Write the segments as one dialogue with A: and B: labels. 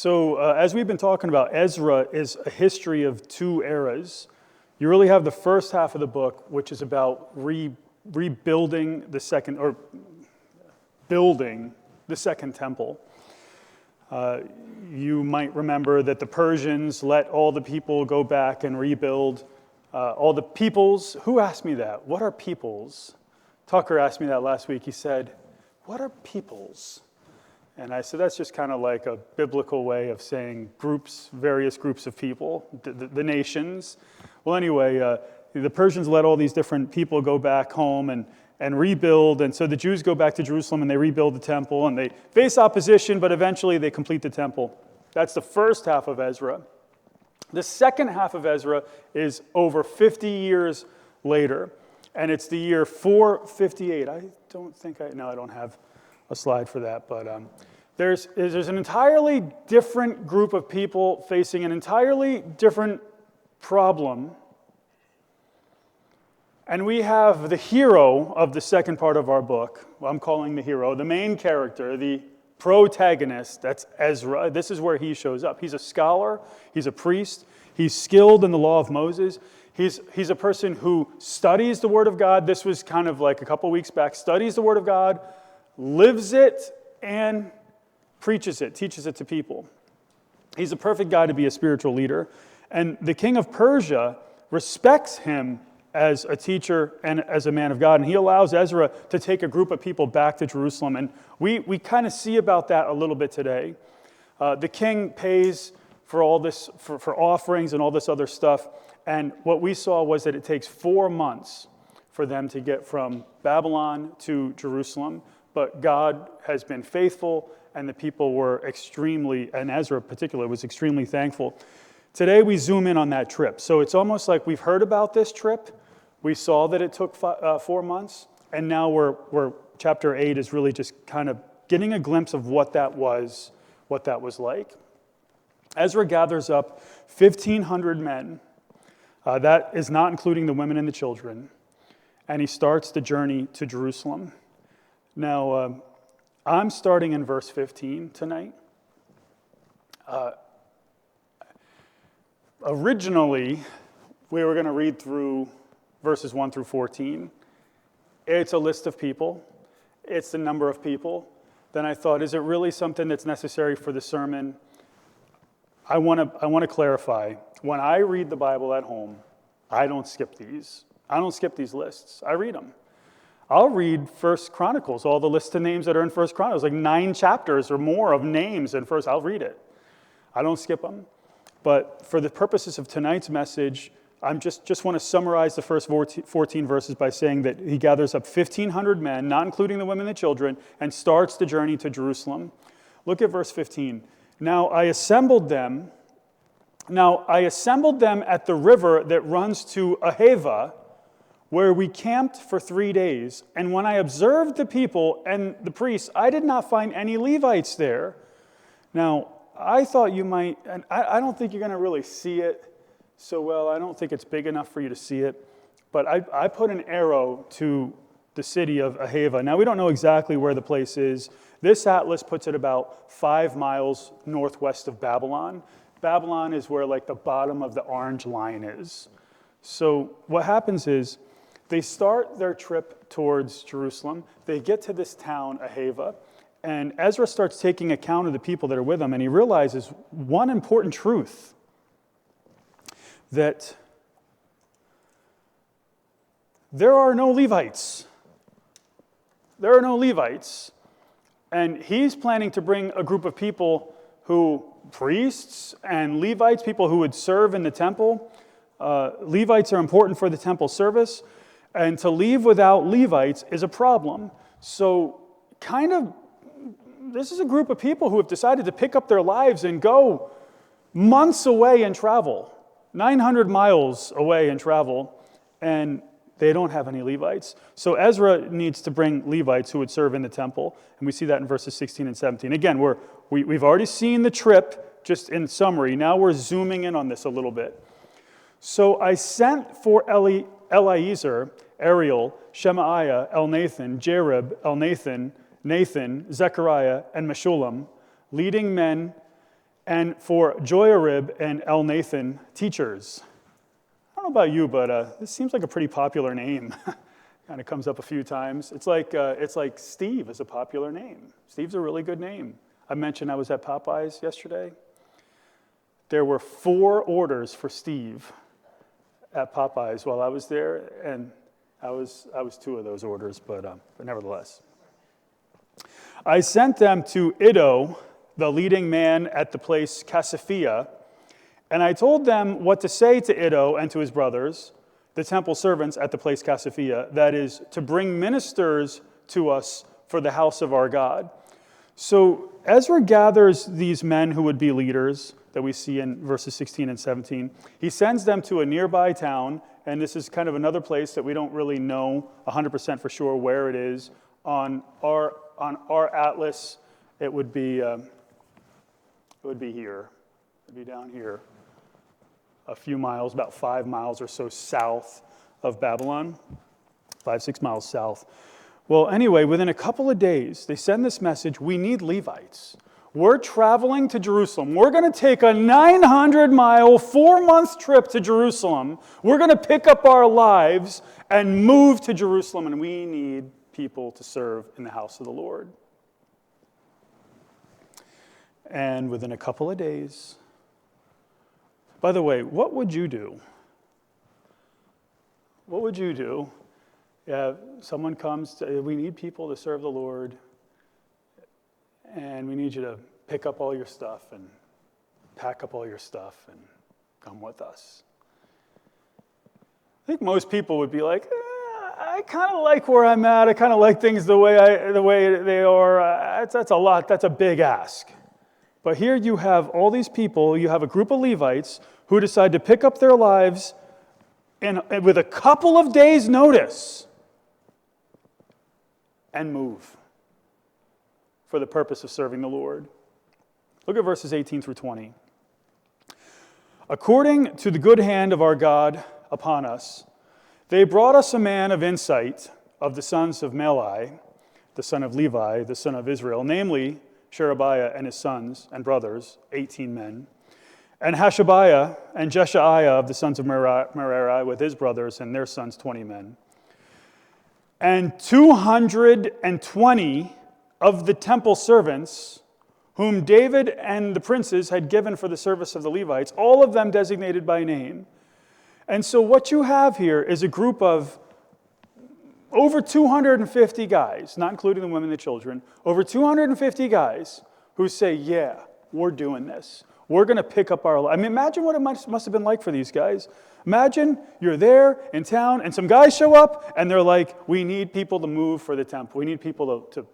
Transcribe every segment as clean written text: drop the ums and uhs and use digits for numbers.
A: As we've been talking about, Ezra is a history of two eras. You really have the first half of the book, which is about rebuilding the second, or building the second temple. You might remember that the Persians let all the people go back and rebuild. All the peoples. Who asked me that? What are peoples? Tucker asked me that last week. He said, "What are peoples?" And I said, that's just kind of like a biblical way of saying groups, various groups of people, the nations. Well, anyway, the Persians let all these different people go back home and rebuild. And so the Jews go back to Jerusalem and they rebuild the temple and they face opposition, but eventually they complete the temple. That's the first half of Ezra. The second half of Ezra is over 50 years later, and it's the year 458. I don't have a slide for that, but there's an entirely different group of people facing an entirely different problem. And we have the hero of the second part of our book. Well, I'm calling the hero, the main character, the protagonist. That's Ezra. This is where he shows up. He's a scholar. He's a priest. He's skilled in the law of Moses. He's a person who studies the Word of God. This was kind of like a couple weeks back. Studies the Word of God, lives it, and preaches it, teaches it to people. He's a perfect guy to be a spiritual leader. And the king of Persia respects him as a teacher and as a man of God. And he allows Ezra to take a group of people back to Jerusalem. And we kind of see about that a little bit today. The king pays for all this, for offerings and all this other stuff. And what we saw was that it takes 4 months for them to get from Babylon to Jerusalem. But God has been faithful, and the people were extremely, and Ezra in particular was extremely thankful. Today we zoom in on that trip. So it's almost like we've heard about this trip. We saw that it took 4 months, and now we're chapter 8 is really just kind of getting a glimpse of what that was like. Ezra gathers up 1,500 men. That is not including the women and the children. And he starts the journey to Jerusalem. Now, I'm starting in verse 15 tonight. Originally, we were going to read through verses 1 through 14. It's a list of people. It's the number of people. Then I thought, is it really something that's necessary for the sermon? I want to clarify. When I read the Bible at home, I don't skip these. I don't skip these lists. I read them. I'll read First Chronicles, all the lists of names that are in First Chronicles, like 9 chapters or more of names in First. I'll read it. I don't skip them. But for the purposes of tonight's message, I just want to summarize the first 14 verses by saying that he gathers up 1,500 men, not including the women and the children, and starts the journey to Jerusalem. Look at verse 15. Now I assembled them at the river that runs to Ahava, where we camped for 3 days. And when I observed the people and the priests, I did not find any Levites there. Now, I thought you might, and I don't think you're going to really see it so well. I don't think it's big enough for you to see it. But I put an arrow to the city of Ahava. Now, we don't know exactly where the place is. This atlas puts it about 5 miles northwest of Babylon. Babylon is where like the bottom of the orange line is. So what happens is, they start their trip towards Jerusalem. They get to this town, Ahava, and Ezra starts taking account of the people that are with him, and he realizes one important truth, that there are no Levites. There are no Levites. And he's planning to bring a group of people priests and Levites, people who would serve in the temple. Levites are important for the temple service. And to leave without Levites is a problem. So this is a group of people who have decided to pick up their lives and go months away and travel, 900 miles away and travel, and they don't have any Levites. So Ezra needs to bring Levites who would serve in the temple, and we see that in verses 16 and 17. Again, we've already seen the trip, just in summary. Now we're zooming in on this a little bit. So I sent for Eliezer, Ariel, Shemaiah, Elnathan, Jerib, Elnathan, Nathan, Zechariah, and Meshullam, leading men and for Joiarib and Elnathan, teachers. I don't know about you, but this seems like a pretty popular name. Kind of comes up a few times. It's like Steve is a popular name. Steve's a really good name. I mentioned I was at Popeyes yesterday. There were 4 orders for Steve at Popeyes while I was there, and I was 2 of those orders, but nevertheless. I sent them to Iddo, the leading man at the place Cassiphia, and I told them what to say to Iddo and to his brothers, the temple servants at the place Cassiphia, that is, to bring ministers to us for the house of our God. So Ezra gathers these men who would be leaders that we see in verses 16 and 17. He sends them to a nearby town, and this is kind of another place that we don't really know 100% for sure where it is. On our atlas, it would be here. It would be down here, a few miles, about 5 miles or so south of Babylon, 5-6 miles south. Well, anyway, within a couple of days, they send this message: we need Levites. We're traveling to Jerusalem. We're going to take a 900-mile, 4-month trip to Jerusalem. We're going to pick up our lives and move to Jerusalem, and we need people to serve in the house of the Lord. And within a couple of days, by the way, what would you do? What would you do? Yeah, someone comes, we need people to serve the Lord, and we need you to pick up all your stuff and pack up all your stuff and come with us. I think most people would be like, I kind of like where I'm at. I kind of like things the way they are. That's a lot. That's a big ask. But here you have all these people. You have a group of Levites who decide to pick up their lives and with a couple of days' notice and move for the purpose of serving the Lord. Look at verses 18 through 20. According to the good hand of our God upon us, they brought us a man of insight of the sons of Melai, the son of Levi, the son of Israel, namely Sherebiah and his sons and brothers, 18 men, and Hashabiah and Jeshaiah of the sons of Merari with his brothers and their sons, 20 men, and 220 of the temple servants whom David and the princes had given for the service of the Levites, all of them designated by name. And so what you have here is a group of over 250 guys, not including the women and the children, over 250 guys who say, yeah, we're doing this. We're going to pick up our life. I mean, imagine what it must have been like for these guys. Imagine you're there in town and some guys show up and they're like, we need people to move for the temple. We need people to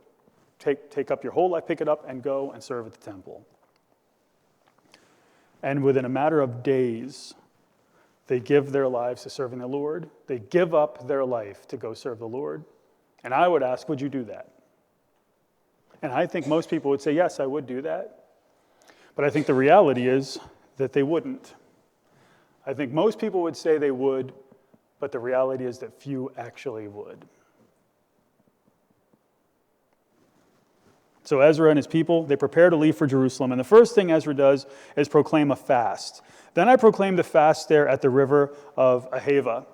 A: take up your whole life, pick it up, and go and serve at the temple. And within a matter of days, they give their lives to serving the Lord. They give up their life to go serve the Lord. And I would ask, would you do that? And I think most people would say, yes, I would do that. But I think the reality is that they wouldn't. I think most people would say they would, but the reality is that few actually would. So Ezra and his people, they prepare to leave for Jerusalem. And the first thing Ezra does is proclaim a fast. Then I proclaimed a fast there at the river of Ahava,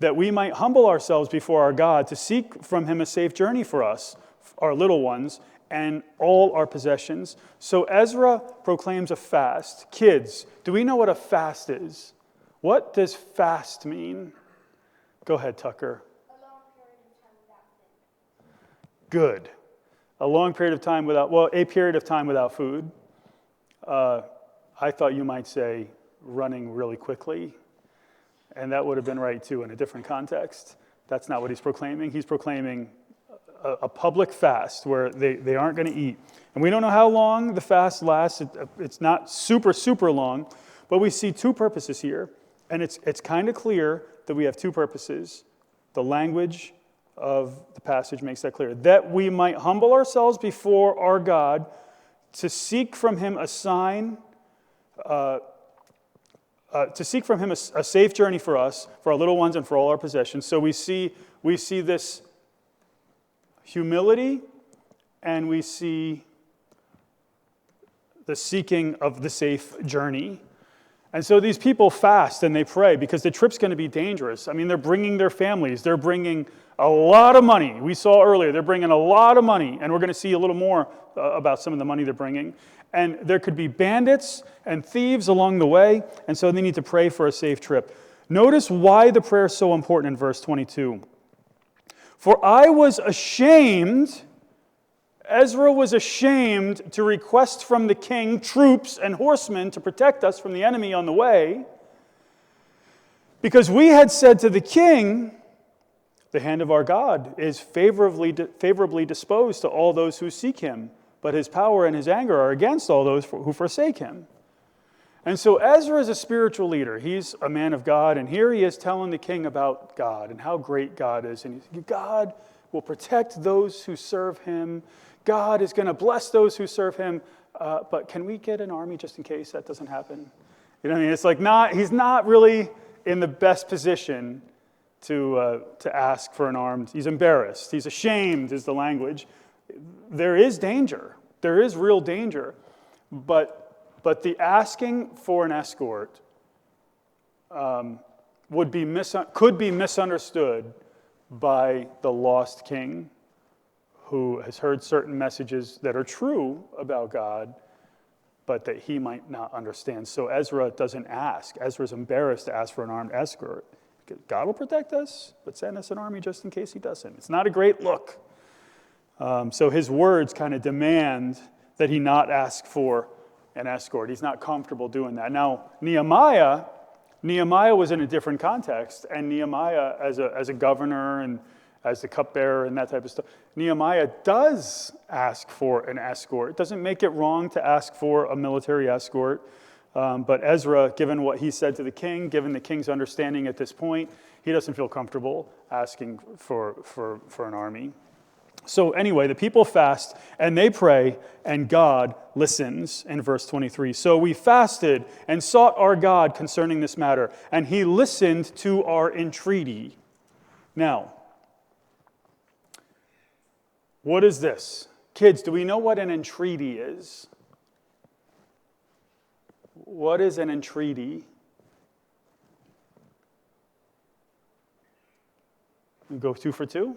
A: that we might humble ourselves before our God to seek from him a safe journey for us, our little ones, and all our possessions. So Ezra proclaims a fast. Kids, do we know what a fast is? What does fast mean? Go ahead, Tucker.
B: A long period of time without food.
A: Good. A long period of time without, a period of time without food. I thought you might say running really quickly, and that would have been right too in a different context. That's not what he's proclaiming. He's proclaiming a public fast where they aren't going to eat. And we don't know how long the fast lasts. It's not super, super long, but we see two purposes here, and it's kind of clear that we have two purposes. The language of the passage makes that clear. That we might humble ourselves before our God to seek from him a sign, to seek from him a safe journey for us, for our little ones, and for all our possessions. So we see this humility, and we see the seeking of the safe journey. And so these people fast and they pray because the trip's going to be dangerous. I mean, they're bringing their families. They're bringing a lot of money. We saw earlier, they're bringing a lot of money. And we're going to see a little more about some of the money they're bringing. And there could be bandits and thieves along the way. And so they need to pray for a safe trip. Notice why the prayer is so important in verse 22. For I was ashamed, Ezra was ashamed to request from the king troops and horsemen to protect us from the enemy on the way, because we had said to the king, the hand of our God is favorably disposed to all those who seek him, but his power and his anger are against all those who forsake him. And so Ezra is a spiritual leader. He's a man of God, and here he is telling the king about God and how great God is. And God will protect those who serve him. God is going to bless those who serve him. But can we get an army just in case that doesn't happen? You know what I mean? It's like he's not really in the best position to ask for an armed. He's embarrassed. He's ashamed is the language. There is danger. There is real danger. But the asking for an escort could be misunderstood by the lost king who has heard certain messages that are true about God, but that he might not understand. So Ezra doesn't ask. Ezra's embarrassed to ask for an armed escort. God will protect us, but send us an army just in case he doesn't. It's not a great look. So his words kind of demand that he not ask for an escort. He's not comfortable doing that. Now, Nehemiah was in a different context, and Nehemiah, as a governor and as the cupbearer and that type of stuff, Nehemiah does ask for an escort. It doesn't make it wrong to ask for a military escort, but Ezra, given what he said to the king, given the king's understanding at this point, he doesn't feel comfortable asking for an army. So anyway, the people fast and they pray, and God listens in verse 23. So we fasted and sought our God concerning this matter, and he listened to our entreaty. Now, what is this? Kids, do we know what an entreaty is? What is an entreaty? We go 2 for 2?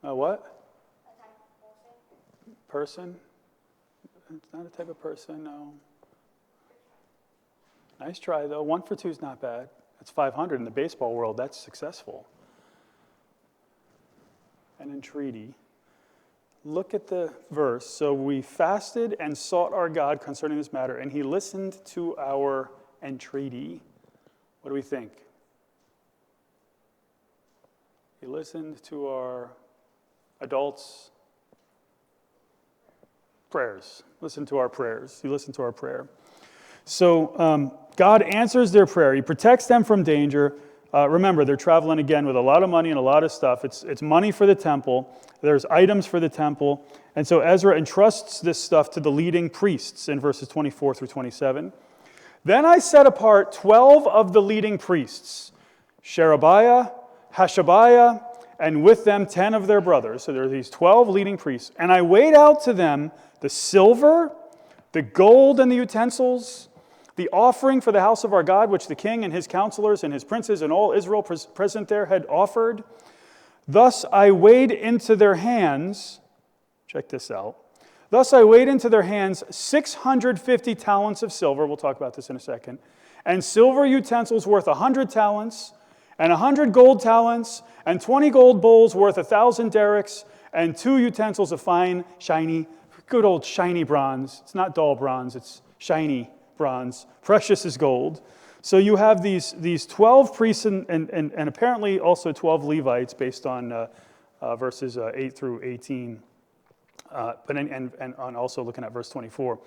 A: A what?
B: A type of
A: Person? It's not a type of person, no. Nice try, though. 1 for 2 is not bad. That's 500 in the baseball world. That's successful. An entreaty. Look at the verse. So we fasted and sought our God concerning this matter, and he listened to our entreaty. What do we think? He listened to our adults' prayers. Listen to our prayers. He listened to our prayer. So God answers their prayer. He protects them from danger. Remember, they're traveling again with a lot of money and a lot of stuff. It's money for the temple. There's items for the temple. And so Ezra entrusts this stuff to the leading priests in verses 24 through 27. Then I set apart 12 of the leading priests, Sherebiah, Hashabiah, and with them 10 of their brothers. So there are these 12 leading priests. And I weighed out to them the silver, the gold and the utensils, the offering for the house of our God, which the king and his counselors and his princes and all Israel present there had offered. Thus I weighed into their hands, check this out, thus I weighed into their hands 650 talents of silver, we'll talk about this in a second, and silver utensils worth 100 talents, and 100 gold talents, and 20 gold bowls worth 1,000 derricks, and 2 utensils of fine, shiny, good old shiny bronze. It's not dull bronze, it's shiny bronze, precious as gold. So you have these 12 priests and apparently also 12 Levites based on verses 8 through 18, and also looking at verse 24.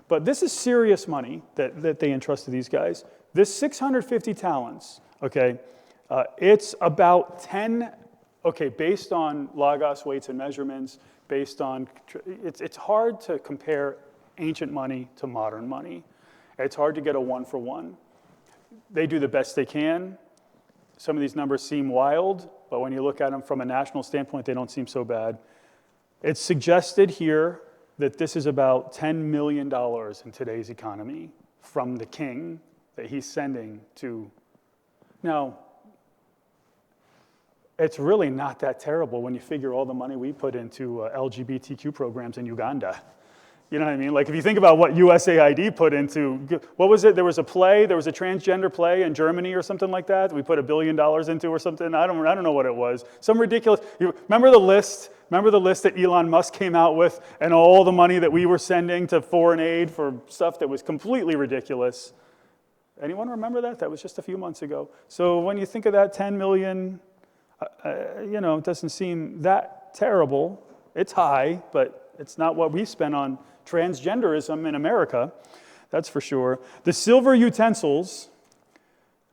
A: But this is serious money that they entrusted these guys. This 650 talents, okay, it's about 10, okay, based on Lagos weights and measurements, based on, it's hard to compare ancient money to modern money. It's hard to get a 1-for-1. They do the best they can. some of these numbers seem wild, but when you look at them from a national standpoint, they don't seem so bad. It's suggested here that this is about $10 million in today's economy from the king that he's sending to. Now, it's really not that terrible when you figure all the money we put into LGBTQ programs in Uganda. You know what I mean? Like if you think about what USAID put into, what was it? There was a transgender play in Germany or something like that we put $1 billion into or something. I don't know what it was. Some ridiculous. Remember the list? Remember the list that Elon Musk came out with and all the money that we were sending to foreign aid for stuff that was completely ridiculous? Anyone remember that? That was just a few months ago. So when you think of that 10 million, it doesn't seem that terrible. It's high, but it's not what we spend on transgenderism in America, that's for sure. The silver utensils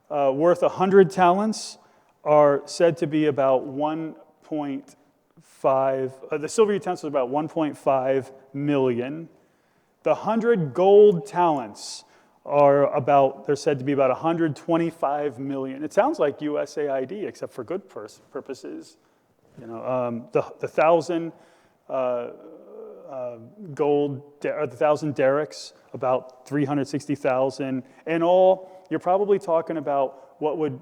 A: worth 100 talents are said to be about 1.5, the silver utensils are about 1.5 million. The 100 gold talents they're said to be about 125 million. It sounds like USAID, except for good purposes. The 1,000 gold, the 1,000 derricks, about 360,000. In all, you're probably talking about what would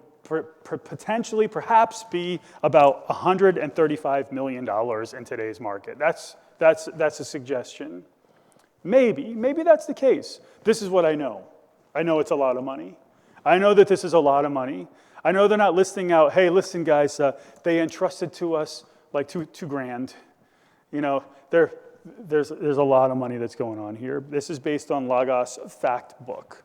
A: potentially perhaps be about $135 million in today's market. That's a suggestion. Maybe that's the case. This is what I know. I know it's a lot of money. I know that this is a lot of money. I know they're not listing out, hey, listen, guys, they entrusted to us like $2,000. There's a lot of money that's going on here. This is based on Lagos fact book.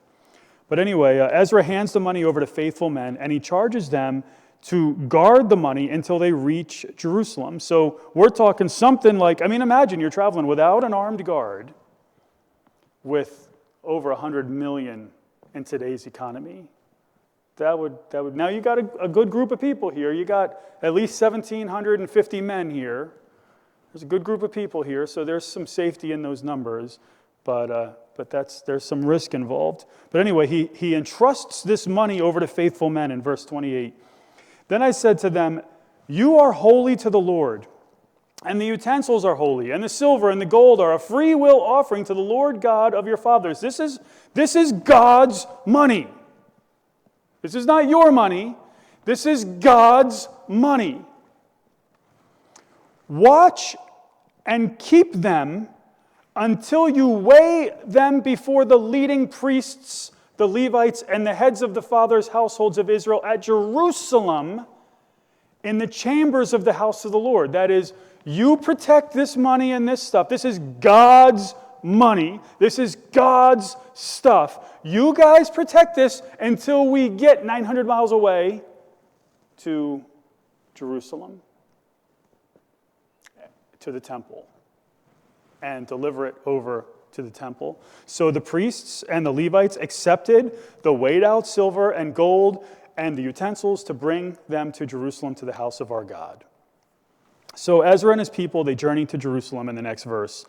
A: But anyway, Ezra hands the money over to faithful men, and he charges them to guard the money until they reach Jerusalem. So we're talking something like, imagine you're traveling without an armed guard with over 100 million in today's economy. That would. Now you got a good group of people here. You got at least 1,750 men here. There's a good group of people here, so there's some safety in those numbers, but there's some risk involved. But anyway, he entrusts this money over to faithful men in verse 28. Then I said to them, "You are holy to the Lord, and the utensils are holy, and the silver and the gold are a free will offering to the Lord God of your fathers." This is God's money. This is not your money. This is God's money. Watch and keep them until you weigh them before the leading priests, the Levites, and the heads of the fathers' households of Israel at Jerusalem in the chambers of the house of the Lord. That is, you protect this money and this stuff. This is God's money. This is God's stuff. You guys protect this until we get 900 miles away to Jerusalem, to the temple, and deliver it over to the temple. So the priests and the Levites accepted the weighed out silver and gold and the utensils to bring them to Jerusalem, to the house of our God. So Ezra and his people, they journeyed to Jerusalem in the next verse.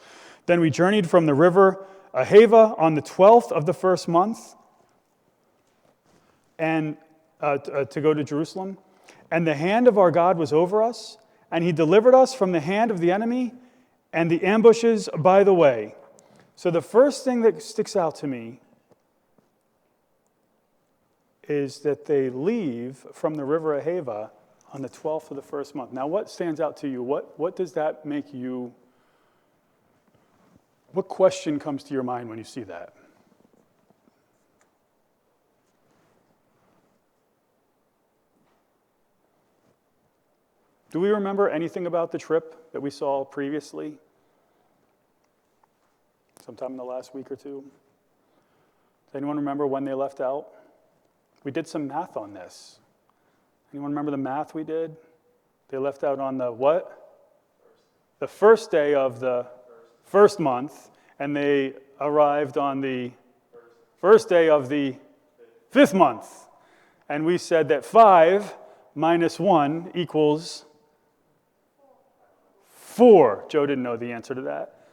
A: Then we journeyed from the river Ahava on the 12th of the first month and to go to Jerusalem. And the hand of our God was over us, and he delivered us from the hand of the enemy and the ambushes by the way. So the first thing that sticks out to me is that they leave from the river Ahava on the 12th of the first month. Now, what stands out to you? What does that make you? What question comes to your mind when you see that? Do we remember anything about the trip that we saw previously? Sometime in the last week or two? Does anyone remember when they left out? We did some math on this. Anyone remember the math we did? They left out on the what? The first day of the first month, and they arrived on the first day of the fifth month. And we said that 5 minus 1 equals 4. Joe didn't know the answer to that,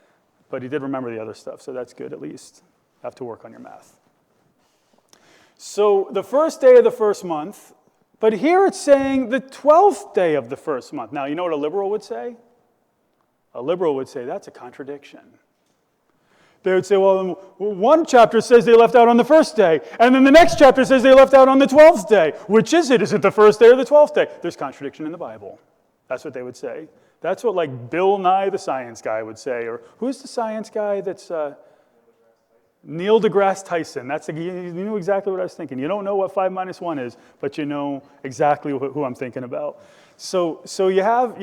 A: but he did remember the other stuff, so that's good at least. You have to work on your math. So the first day of the first month, But here it's saying the 12th day of the first month. Now, you know what a liberal would say? A liberal would say that's a contradiction. They would say, well, one chapter says they left out on the first day, and then the next chapter says they left out on the 12th day. Which is it? Is it the first day or the 12th day? There's contradiction in the Bible. That's what they would say. That's what like Bill Nye the science guy would say. Or who's the science guy that's Neil deGrasse Tyson. You knew exactly what I was thinking. You don't know what 5 minus 1 is, but you know exactly who I'm thinking about. So you have,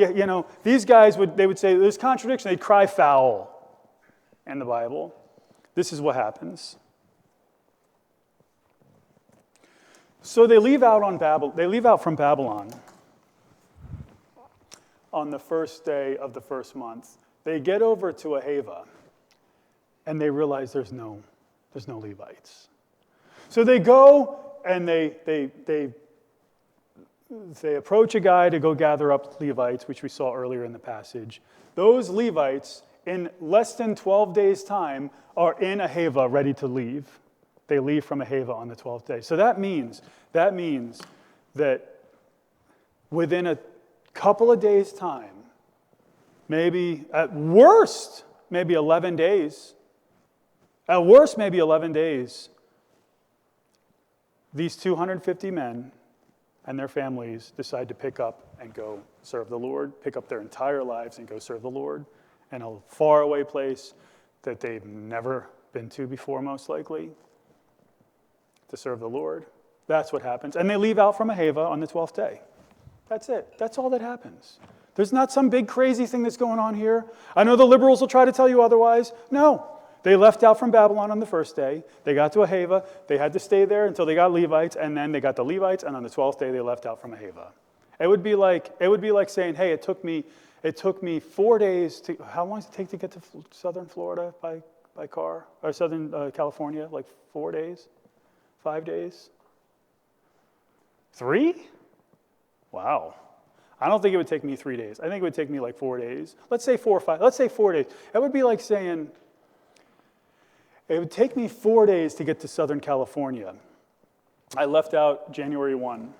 A: these guys would say there's contradiction. They'd cry foul in the Bible. This is what happens. So they leave out from Babylon on the first day of the first month. They get over to Ahava, and they realize there's no Levites. So they go and they approach a guy to go gather up Levites, which we saw earlier in the passage. Those Levites, in less than 12 days' time, are in Ahava ready to leave. They leave from Ahava on the 12th day. So that means that within a couple of days' time, maybe at worst, maybe 11 days, at worst, maybe 11 days, these 250 men and their families decide to pick up and go serve the Lord, pick up their entire lives and go serve the Lord in a faraway place that they've never been to before, most likely, to serve the Lord. That's what happens. And they leave out from Ahava on the 12th day. That's it. That's all that happens. There's not some big crazy thing that's going on here. I know the liberals will try to tell you otherwise. No. They left out from Babylon on the first day. They got to Ahava. They had to stay there until they got Levites, and then they got the Levites, and on the 12th day they left out from Ahava. It would be like saying, hey, it took me 4 days to, how long does it take to get to southern Florida by car? Or southern California, like 4 days? 5 days? 3? Wow. I don't think it would take me 3 days. I think it would take me like 4 days. Let's say 4 or 5. Let's say 4 days. It would be like saying, it would take me 4 days to get to Southern California. I left out January 1.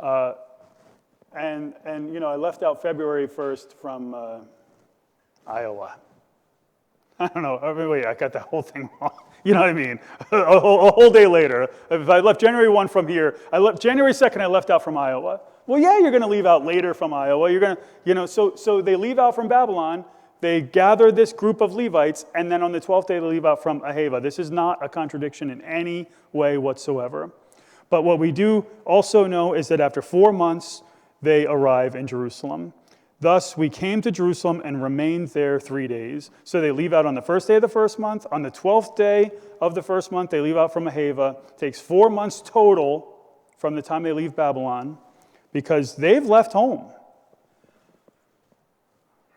A: And I left out February 1st from Iowa. I don't know. Wait, I got that whole thing wrong. You know what I mean? A whole day later. If I left January 1 from here, January 2nd, I left out from Iowa. Well, yeah, you're going to leave out later from Iowa. You're going to, so they leave out from Babylon. They gather this group of Levites, and then on the 12th day, they leave out from Ahava. This is not a contradiction in any way whatsoever. But what we do also know is that after 4 months, they arrive in Jerusalem. Thus, we came to Jerusalem and remained there 3 days. So they leave out on the first day of the first month. On the 12th day of the first month, they leave out from Ahava. It takes 4 months total from the time they leave Babylon because they've left home.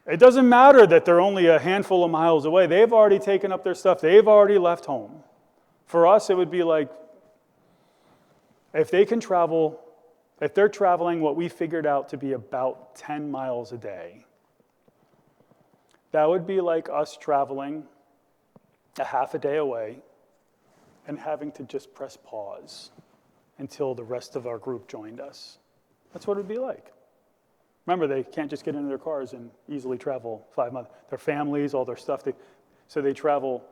A: It doesn't matter that they're only a handful of miles away. They've already taken up their stuff. They've already left home. For us, it would be like, if they can travel, if they're traveling what we figured out to be about 10 miles a day, that would be like us traveling a half a day away and having to just press pause until the rest of our group joined us. That's what it would be like. Remember, they can't just get into their cars and easily travel 5 months. Their families, all their stuff. So they travel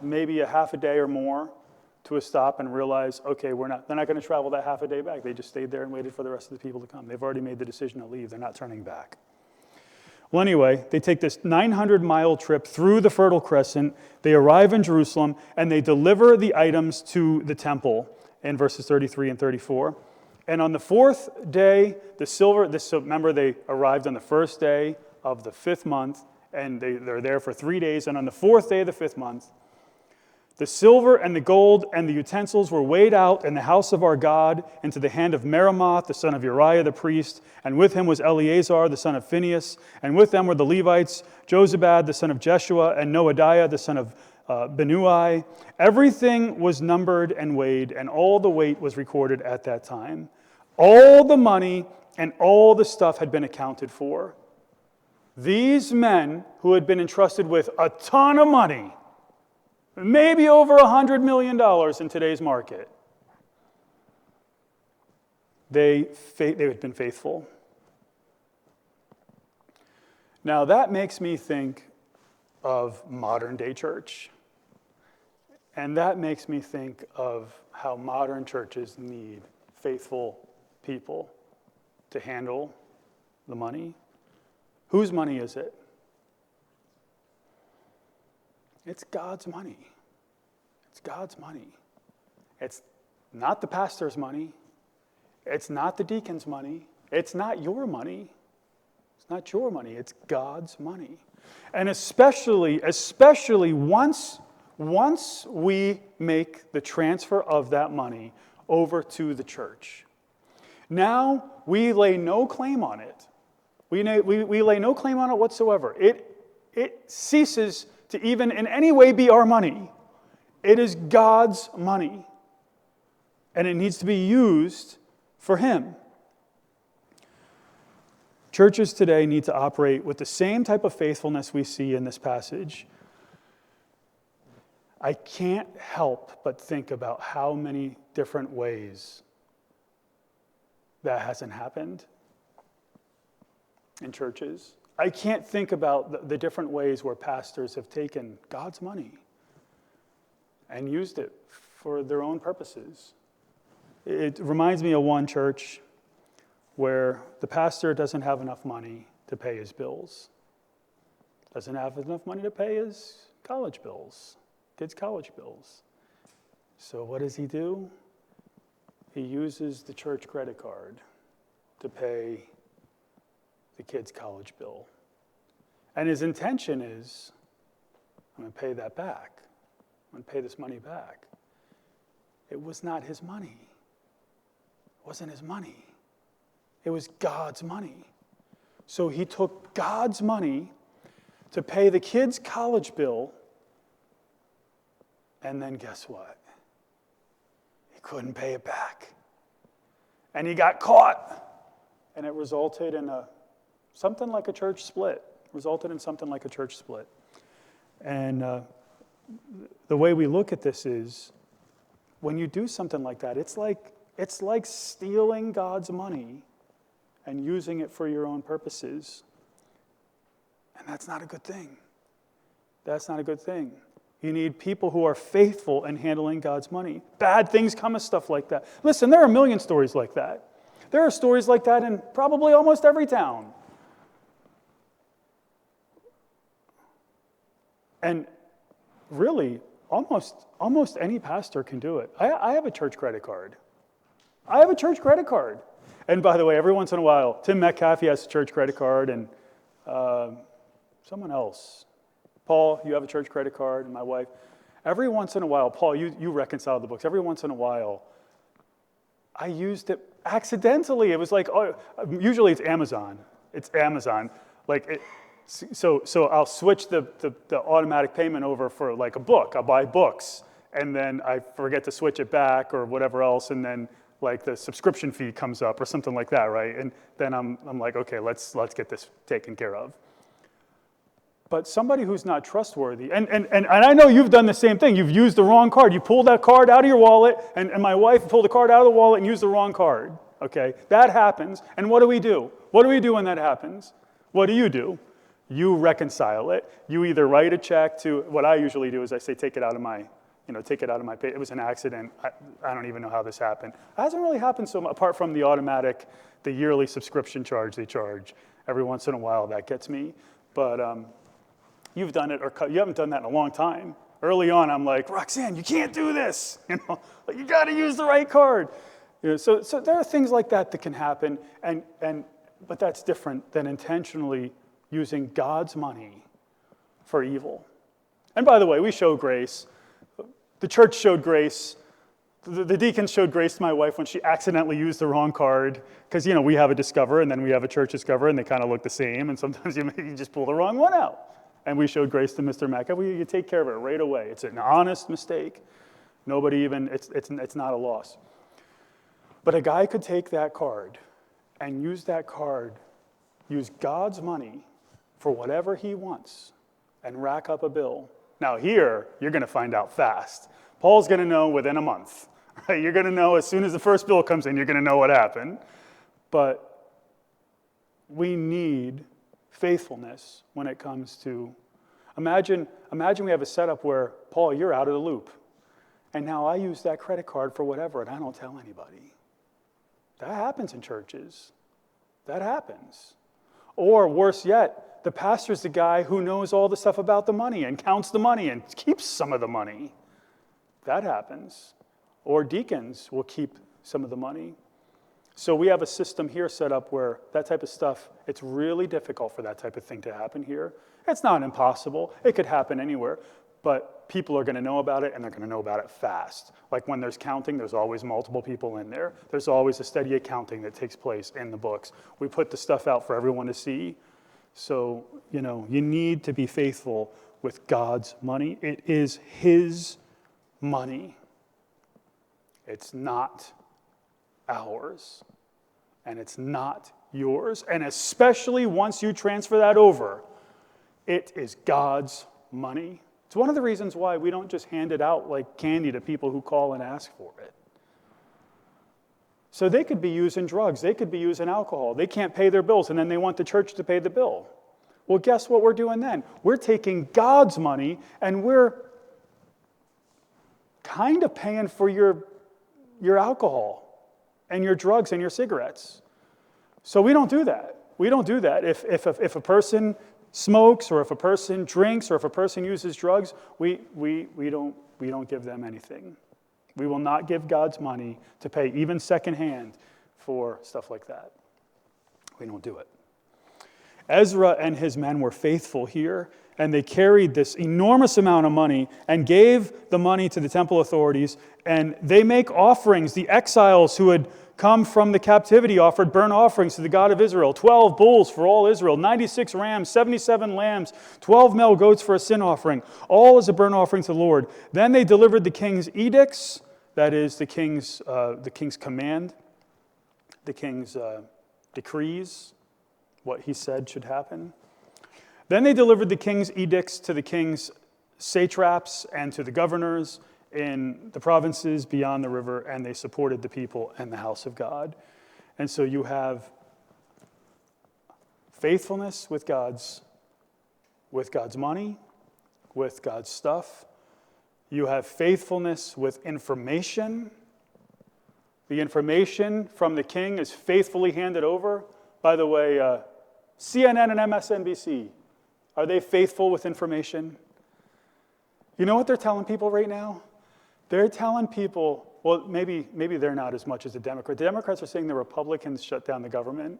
A: maybe a half a day or more to a stop and realize, okay, they're not going to travel that half a day back. They just stayed there and waited for the rest of the people to come. They've already made the decision to leave. They're not turning back. Well, anyway, they take this 900-mile trip through the Fertile Crescent. They arrive in Jerusalem, and they deliver the items to the temple in verses 33 and 34. And on the 4th day, remember they arrived on the first day of the 5th month, and they're there for 3 days. And on the 4th day of the 5th month, the silver and the gold and the utensils were weighed out in the house of our God into the hand of Meremoth, the son of Uriah the priest. And with him was Eleazar, the son of Phinehas. And with them were the Levites, Jozabad, the son of Jeshua, and Noadiah, the son of Binnui. Everything was numbered and weighed, and all the weight was recorded at that time. All the money and all the stuff had been accounted for. These men who had been entrusted with a ton of money, maybe over $100 million in today's market, they had been faithful. Now that makes me think of modern day church. And that makes me think of how modern churches need faithful people to handle the money. Whose money is it? It's God's money. It's God's money. It's not the pastor's money. It's not the deacon's money. It's not your money. It's not your money. It's God's money. And especially once we make the transfer of that money over to the church, now we lay no claim on it. We lay no claim on it whatsoever. It ceases to even in any way be our money. It is God's money. And it needs to be used for Him. Churches today need to operate with the same type of faithfulness we see in this passage. I can't help but think about how many different ways that hasn't happened in churches. I can't think about the different ways where pastors have taken God's money and used it for their own purposes. It reminds me of one church where the pastor doesn't have enough money to pay his bills, doesn't have enough money to pay his college bills, kids' college bills. So what does he do? He uses the church credit card to pay the kid's college bill. And his intention is, I'm going to pay that back. I'm going to pay this money back. It was not his money. It wasn't his money. It was God's money. So he took God's money to pay the kid's college bill, and then guess what? He couldn't pay it back. And he got caught. And it resulted in something like a church split. And the way we look at this is, when you do something like that, it's like stealing God's money and using it for your own purposes. And that's not a good thing. That's not a good thing. You need people who are faithful in handling God's money. Bad things come of stuff like that. Listen, there are a million stories like that. There are stories like that in probably almost every town. And really, almost any pastor can do it. I have a church credit card. And by the way, every once in a while, Tim Metcalf, he has a church credit card, and someone else. Paul, you have a church credit card, and my wife. Every once in a while, Paul, you reconcile the books. Every once in a while, I used it accidentally. It was like, usually it's Amazon. So I'll switch the automatic payment over for like a book. I'll buy books, and then I forget to switch it back or whatever else, and then like the subscription fee comes up or something like that, right? And then I'm like, okay, let's get this taken care of. But somebody who's not trustworthy, and I know you've done the same thing. You've used the wrong card. You pulled that card out of your wallet, and my wife pulled the card out of the wallet and used the wrong card. Okay, that happens. And what do we do? What do we do when that happens? What do? You reconcile it. You either write a check to, what I usually do is I say, take it out of my pay. It was an accident. I don't even know how this happened. It hasn't really happened so much, apart from the yearly subscription charge they charge. Every once in a while, that gets me. But you've done it, or you haven't done that in a long time. Early on, I'm like, Roxanne, you can't do this. Like, you got to use the right card. So there are things like that can happen, but that's different than intentionally using God's money for evil. And by the way, we show grace. The church showed grace. The deacons showed grace to my wife when she accidentally used the wrong card, because we have a Discover and then we have a church Discover, and they kind of look the same, and sometimes you just pull the wrong one out. And we showed grace to Mr. Metcalf. You take care of it right away. It's an honest mistake. It's not a loss. But a guy could take that card and use God's money for whatever he wants and rack up a bill. Now here, you're going to find out fast. Paul's going to know within a month, Right? You're going to know as soon as the first bill comes in, you're going to know what happened. But we need faithfulness when it comes to, imagine we have a setup where, Paul, you're out of the loop. And now I use that credit card for whatever, and I don't tell anybody. That happens in churches. That happens. Or worse yet, the pastor's the guy who knows all the stuff about the money and counts the money and keeps some of the money. That happens. Or deacons will keep some of the money. So we have a system here set up where that type of stuff, it's really difficult for that type of thing to happen here. It's not impossible. It could happen anywhere. But people are going to know about it, and they're going to know about it fast. Like when there's counting, there's always multiple people in there. There's always a steady accounting that takes place in the books. We put the stuff out for everyone to see. So, you need to be faithful with God's money. It is His money. It's not ours. And it's not yours. And especially once you transfer that over, it is God's money. It's one of the reasons why we don't just hand it out like candy to people who call and ask for it. So they could be using drugs. They could be using alcohol. They can't pay their bills, and then they want the church to pay the bill. Well, guess what we're doing then? We're taking God's money, and we're kind of paying for your alcohol and your drugs and your cigarettes. So we don't do that. We don't do that. If a person smokes, or if a person drinks, or if a person uses drugs, we don't give them anything. We will not give God's money to pay even secondhand for stuff like that. We don't do it. Ezra and his men were faithful here, and they carried this enormous amount of money and gave the money to the temple authorities, and they make offerings. The exiles who had come from the captivity offered burnt offerings to the God of Israel, 12 bulls for all Israel, 96 rams, 77 lambs, 12 male goats for a sin offering, all as a burnt offering to the Lord. Then they delivered the king's edicts, that is the king's command, the king's decrees, what he said should happen. Then they delivered the king's edicts to the king's satraps and to the governors in the provinces beyond the river, and they supported the people and the house of God. And so you have faithfulness with God's money, with God's stuff. You have faithfulness with information. The information from the king is faithfully handed over. By the way, CNN and MSNBC, are they faithful with information? You know what they're telling people right now? They're telling people, well, maybe they're not as much as the Democrats. The Democrats are saying the Republicans shut down the government.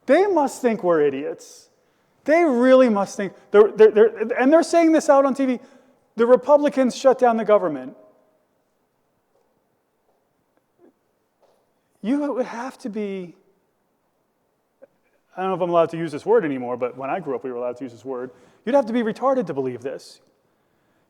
A: They must think we're idiots. They really must think. And they're saying this out on TV. The Republicans shut down the government. You would have to be, I don't know if I'm allowed to use this word anymore, but when I grew up, we were allowed to use this word. You'd have to be retarded to believe this.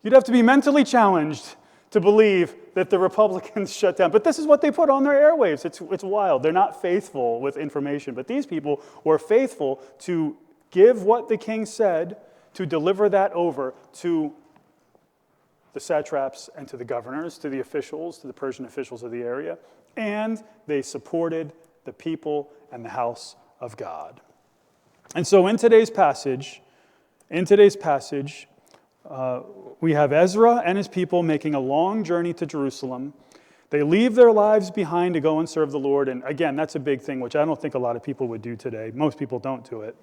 A: You'd have to be mentally challenged to believe that the Republicans shut down. But this is what they put on their airwaves. It's wild. They're not faithful with information. But these people were faithful to give what the king said, to deliver that over to the satraps and to the governors, to the officials, to the Persian officials of the area. And they supported the people and the house of God. And so in today's passage, we have Ezra and his people making a long journey to Jerusalem. They leave their lives behind to go and serve the Lord. And again, that's a big thing, which I don't think a lot of people would do today. Most people don't do it.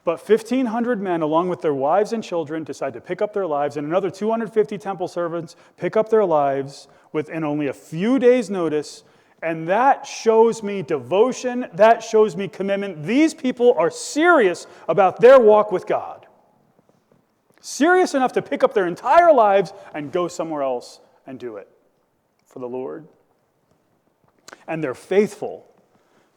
A: But 1,500 men, along with their wives and children, decide to pick up their lives, and another 250 temple servants pick up their lives within only a few days' notice. And that shows me devotion. That shows me commitment. These people are serious about their walk with God. Serious enough to pick up their entire lives and go somewhere else and do it for the Lord. And they're faithful.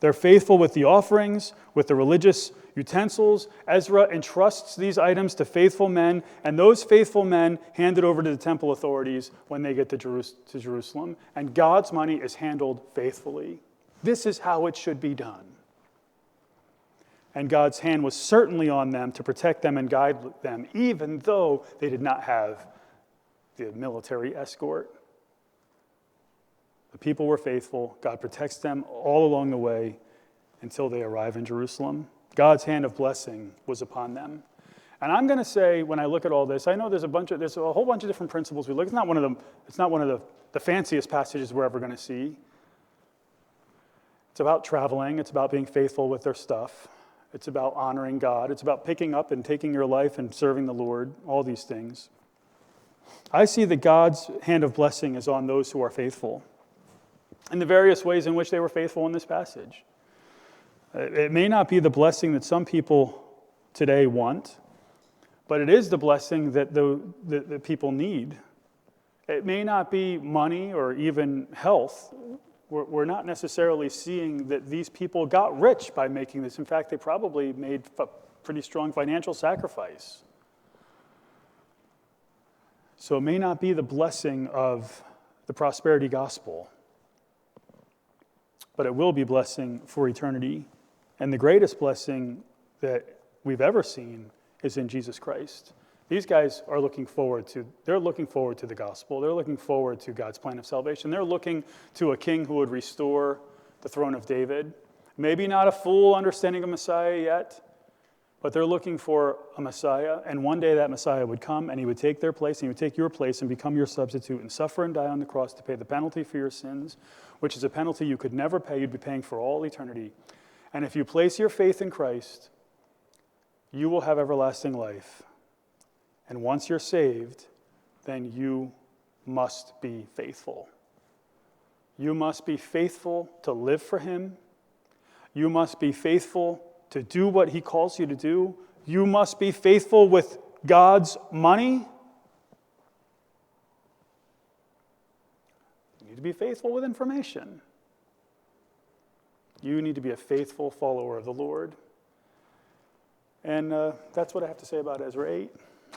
A: They're faithful with the offerings, with the religious utensils. Ezra entrusts these items to faithful men, and those faithful men hand it over to the temple authorities when they get to Jerusalem. And God's money is handled faithfully. This is how it should be done. And God's hand was certainly on them to protect them and guide them, even though they did not have the military escort. The people were faithful. God protects them all along the way until they arrive in Jerusalem. God's hand of blessing was upon them. And I'm going to say, when I look at all this, I know there's a whole bunch of different principles we look. It's not one of the fanciest passages we're ever going to see. It's about traveling. It's about being faithful with their stuff. It's about honoring God. It's about picking up and taking your life and serving the Lord, all these things. I see that God's hand of blessing is on those who are faithful in the various ways in which they were faithful in this passage. It may not be the blessing that some people today want, but it is the blessing that the people need. It may not be money or even health. We're not necessarily seeing that these people got rich by making this. In fact, they probably made a pretty strong financial sacrifice. So it may not be the blessing of the prosperity gospel, but it will be blessing for eternity. And the greatest blessing that we've ever seen is in Jesus Christ. These guys are looking forward to the gospel. They're looking forward to God's plan of salvation. They're looking to a king who would restore the throne of David. Maybe not a full understanding of Messiah yet, but they're looking for a Messiah. And one day that Messiah would come and he would take their place and he would take your place and become your substitute and suffer and die on the cross to pay the penalty for your sins, which is a penalty you could never pay. You'd be paying for all eternity. And if you place your faith in Christ, you will have everlasting life. And once you're saved, then you must be faithful. You must be faithful to live for him. You must be faithful to do what he calls you to do. You must be faithful with God's money. You need to be faithful with information. You need to be a faithful follower of the Lord. And that's what I have to say about Ezra 8.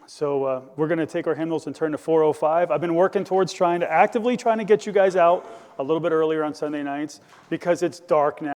A: So we're going to take our hymnals and turn to 405. I've been working towards actively trying to get you guys out a little bit earlier on Sunday nights because it's dark now.